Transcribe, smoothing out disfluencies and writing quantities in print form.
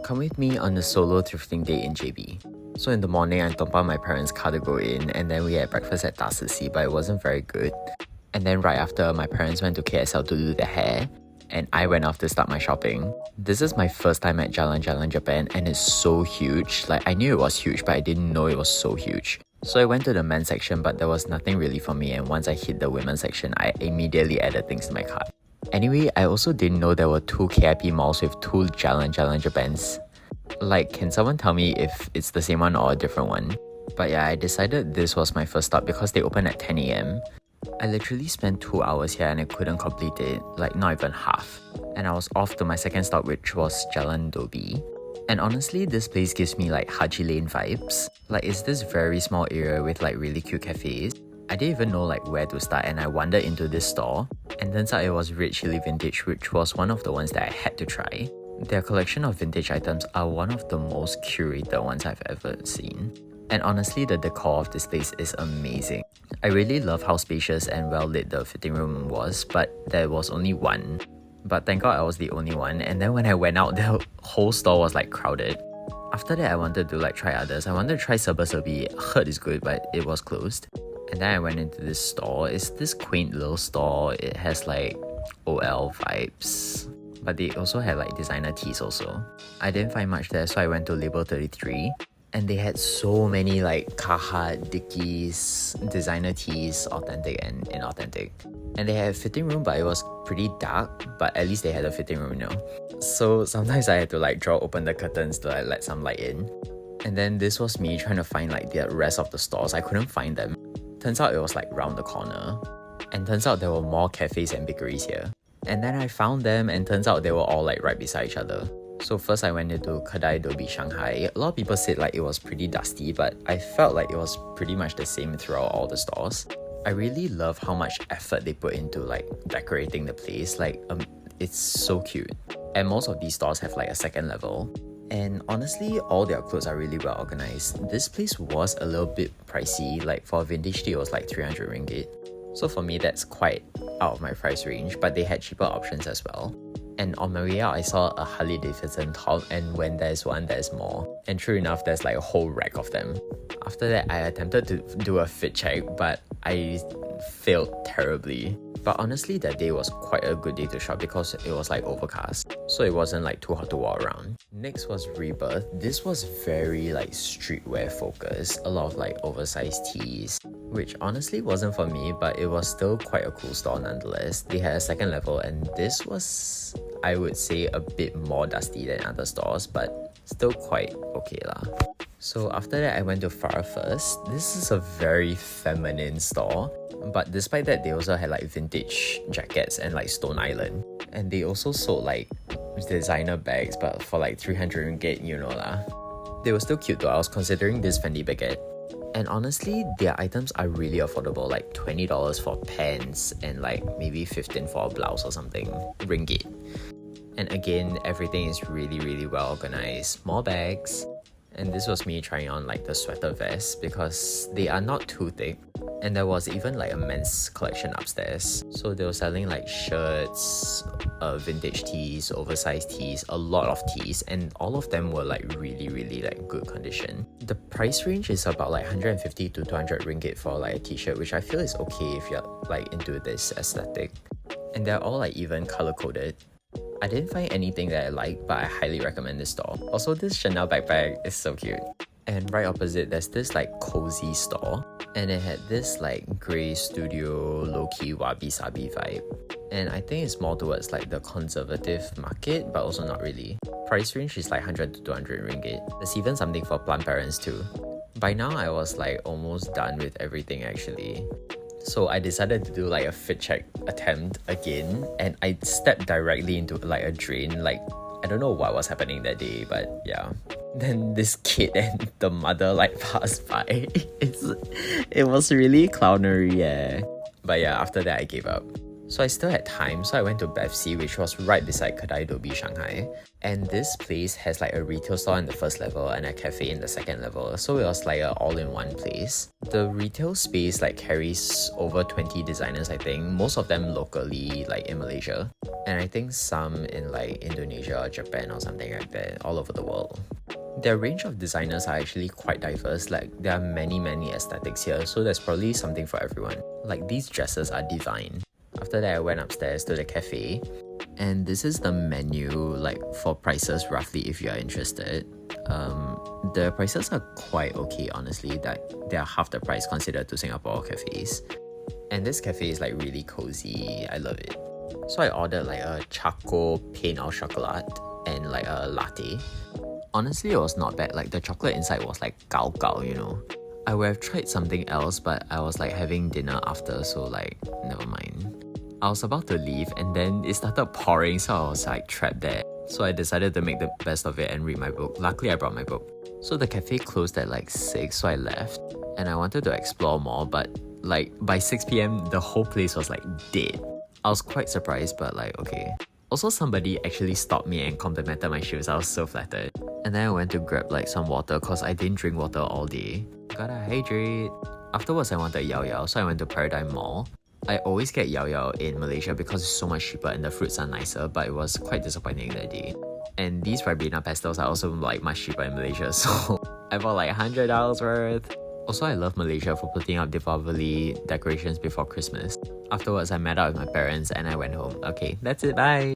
Come with me on a solo thrifting day in JB. So in the morning, I tumpang my parents' car to go in, and then we had breakfast at Tasisi, but it wasn't very good. And then right after, my parents went to KSL to do their hair, and I went off to start my shopping. This is my first time at Jalan Jalan Japan, and it's so huge. Like, I knew it was huge, but I didn't know it was so huge. So I went to the men's section, but there was nothing really for me, and once I hit the women's section, I immediately added things to my cart. Anyway, I also didn't know there were 2 KIP malls with 2 Jalan Jalan Japans. Like, can someone tell me if it's the same one or a different one? But yeah, I decided this was my first stop because they open at 10 AM. I literally spent 2 hours here and I couldn't complete it, like not even half. And I was off to my second stop, which was Jalan Dobi. And honestly, this place gives me like Haji Lane vibes. Like, it's this very small area with like really cute cafes. I didn't even know like where to start, and I wandered into this store, and turns out it was Red Chilli Vintage, which was one of the ones that I had to try. Their collection of vintage items are one of the most curated ones I've ever seen. And honestly, the decor of this place is amazing. I really love how spacious and well lit the fitting room was, but there was only one. But thank God I was the only one, and then when I went out, the whole store was like crowded. After that, I wanted to like try others. I wanted to try Serba Serbi. Heard it's good, but it was closed. And then I went into this store. It's this quaint little store. It has like OL vibes. But they also had like designer teas also. I didn't find much there, so I went to Label 33. And they had so many like Carhartt, Dickies, designer teas, authentic and inauthentic. And they had a fitting room, but it was pretty dark. But at least they had a fitting room, you know. So sometimes I had to like draw open the curtains to like let some light in. And then this was me trying to find like the rest of the stores. I couldn't find them. Turns out it was like round the corner. And turns out there were more cafes and bakeries here. And then I found them, and turns out they were all like right beside each other. So first I went into Kedai Dobi Shanghai. A lot of people said like it was pretty dusty, but I felt like it was pretty much the same throughout all the stores. I really love how much effort they put into like decorating the place. Like it's so cute. And most of these stores have like a second level. And honestly, all their clothes are really well organized. This place was a little bit pricey. Like for a vintage tee, it was like 300 ringgit. So for me, that's quite out of my price range, but they had cheaper options as well. And on my way out, I saw a Harley Davidson top, and when there's one, there's more. And true enough, there's like a whole rack of them. After that, I attempted to do a fit check, but I failed terribly. But honestly, that day was quite a good day to shop because it was like overcast, so it wasn't like too hot to walk around. Next was Rebirth. This was very like streetwear focused, a lot of like oversized tees, which honestly wasn't for me, but it was still quite a cool store nonetheless. They had a second level, and this was, I would say, a bit more dusty than other stores, but still quite okay lah. So after that, I went to Farah First. This is a very feminine store, but despite that, they also had like vintage jackets and like Stone Island. And they also sold like designer bags, but for like 300 ringgit, you know lah. They were still cute though. I was considering this Fendi baguette. And honestly, their items are really affordable, like $20 for pants and like maybe 15 for a blouse or something, ringgit. And again, everything is really well organized. Small bags. And this was me trying on like the sweater vest because they are not too thick. And there was even like a men's collection upstairs. So they were selling like shirts, vintage tees, oversized tees, a lot of tees, and all of them were like really like good condition. The price range is about like 150 to 200 ringgit for like a t-shirt, which I feel is okay if you're like into this aesthetic. And they're all like even color coded. I didn't find anything that I like, but I highly recommend this store. Also, this Chanel backpack is so cute. And right opposite, there's this like cozy store, and it had this like grey studio, low-key wabi-sabi vibe. And I think it's more towards like the conservative market, but also not really. Price range is like 100 to 200 ringgit. There's even something for plump parents too. By now, I was like almost done with everything actually. So I decided to do like a fit check attempt again, and I stepped directly into like a drain. Like, I don't know what was happening that day, but yeah. Then this kid and the mother like passed by. It was really clownery, yeah. But yeah, after that I gave up. So I still had time, so I went to BFC, which was right beside Kedai Dobi Shanghai. And this place has like a retail store in the first level and a cafe in the second level, so it was like an all-in-one place. The retail space like carries over 20 designers, I think, most of them locally, like in Malaysia. and I think some in like Indonesia or Japan or something like that, all over the world. Their range of designers are actually quite diverse, like there are many aesthetics here, so there's probably something for everyone. Like these dresses are divine. After that I went upstairs to the cafe, and this is the menu, like for prices roughly if you are interested. The prices are quite okay honestly, that they are half the price considered to Singapore cafes. And this cafe is like really cozy, I love it. So I ordered like a Choco Pain au Chocolat and like a latte. Honestly, it was not bad. Like the chocolate inside was like gao gao, you know. I would have tried something else, but I was like having dinner after, so like never mind. I was about to leave and then it started pouring, so I was like trapped there. So I decided to make the best of it and read my book. Luckily, I brought my book. So the cafe closed at like 6, so I left. And I wanted to explore more, but like by 6 p.m, the whole place was like dead. I was quite surprised, but like okay. Also, somebody actually stopped me and complimented my shoes. I was so flattered. And then I went to grab like some water cause I didn't drink water all day. Gotta hydrate. Afterwards, I wanted Yao Yao, so I went to Paradigm Mall. I always get Yao Yao in Malaysia because it's so much cheaper and the fruits are nicer, but it was quite disappointing that day. And these Ribena pastels are also like much cheaper in Malaysia, so I bought like $100 worth. Also, I love Malaysia for putting up Deepavali decorations before Christmas. Afterwards, I met up with my parents and I went home. Okay, that's it, bye!